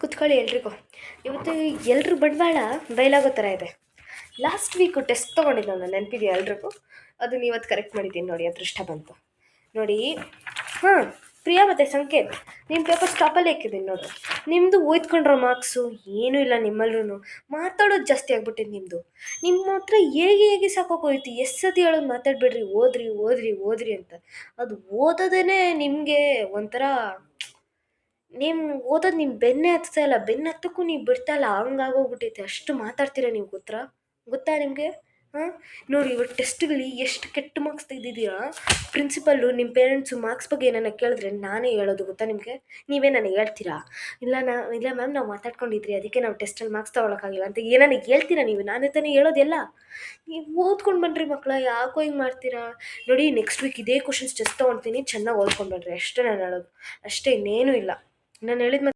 ಕುತ್ಕೊಳ್ಳಿ ಎಲ್ರಿಗೂ. ಇವತ್ತು ಎಲ್ರ ಬಂಡವಾಳ ಬಯಲಾಗೋ ಥರ ಇದೆ. ಲಾಸ್ಟ್ ವೀಕು ಟೆಸ್ಟ್ ತೊಗೊಂಡಿದ್ದು ನಾನು, ನೆನಪಿದೆಯಾ ಎಲ್ರಿಗೂ? ಅದನ್ನ ಇವತ್ತು ಕರೆಕ್ಟ್ ಮಾಡಿದ್ದೀನಿ ನೋಡಿ, ಅದೃಷ್ಟ ಬಂತು ನೋಡಿ. ಪ್ರಿಯಾ ಮತ್ತು ಸಂಕೇತ್, ನಿಮ್ಮ ಪೇಪರ್ ಸ್ಟಾಪಲ್ಲೇ ಇಕ್ಕಿದ್ದೀನಿ ನೋಡು. ನಿಮ್ಮದು ಓದ್ಕೊಂಡ್ರೋ ಮಾರ್ಕ್ಸು ಏನೂ ಇಲ್ಲ. ನಿಮ್ಮಲ್ಲೂ ಮಾತಾಡೋದು ಜಾಸ್ತಿ ಆಗ್ಬಿಟ್ಟಿದ್ದು ನಿಮ್ಮದು. ನಿಮ್ಮ ಹತ್ರ ಹೇಗೆ ಸಾಕೋಗೋಯ್ತು. ಎಷ್ಟು ಸತಿ ಹೇಳೋದು ಮಾತಾಡಬೇಡ್ರಿ, ಓದ್ರಿ ಓದ್ರಿ ಓದ್ರಿ ಅಂತ. ಅದು ಓದೋದೇ ನಿಮಗೆ ಒಂಥರ, ನೀವು ಓದೋದು ನಿಮ್ಮ ಬೆನ್ನೆ ಹತ್ತುತ್ತಾ ಇಲ್ಲ, ಬೆನ್ನು ಹತ್ತಕ್ಕೂ ನೀವು ಬಿಡ್ತಾ ಇಲ್ಲ, ಹಂಗಾಗೋಗ್ಬಿಟ್ಟೈತೆ. ಅಷ್ಟು ಮಾತಾಡ್ತೀರಾ ನೀವು, ಗೊತ್ತಾ ನಿಮಗೆ? ನೋಡಿ, ಇವತ್ತು ಟೆಸ್ಟ್ಗಳು ಎಷ್ಟು ಕೆಟ್ಟ ಮಾರ್ಕ್ಸ್ ತೆಗೆದಿದ್ದೀರಾ. ಪ್ರಿನ್ಸಿಪಲ್ಲು ನಿಮ್ಮ ಪೇರೆಂಟ್ಸು ಮಾರ್ಕ್ಸ್ ಬಗ್ಗೆ ಏನಾರ ಕೇಳಿದ್ರೆ ನಾನೇ ಹೇಳೋದು, ಗೊತ್ತಾ ನಿಮಗೆ? ನೀವೇ ನನಗೆ ಹೇಳ್ತೀರಾ, ಇಲ್ಲ ಮ್ಯಾಮ್ ನಾವು ಮಾತಾಡ್ಕೊಂಡಿದ್ರಿ, ಅದಕ್ಕೆ ನಾವು ಟೆಸ್ಟಲ್ಲಿ ಮಾರ್ಕ್ಸ್ ತೊಗೊಳಕ್ಕಾಗಿಲ್ಲ ಅಂತ ಏನಾನ ಹೇಳ್ತೀರಾ ನೀವು? ನಾನೇ ತಾನೇ ಹೇಳೋದೆಲ್ಲ. ನೀವು ಓದ್ಕೊಂಡು ಬನ್ನಿರಿ ಮಕ್ಕಳ, ಯಾಕೋ ಹಿಂಗೆ ಮಾಡ್ತೀರಾ? ನೋಡಿ, ನೆಕ್ಸ್ಟ್ ವೀಕ್ ಇದೇ ಕ್ವಶನ್ಸ್ ಟೆಸ್ಟ್ ತೊಗೊಳ್ತೀನಿ, ಚೆನ್ನಾಗಿ ಓದ್ಕೊಂಡು ಬನ್ನಿರಿ, ಅಷ್ಟೇ ನಾನು ಹೇಳೋದು. ಅಷ್ಟೇ, ಇನ್ನೇನೂ ಇಲ್ಲ. ನಾನು ಹೇಳಿದ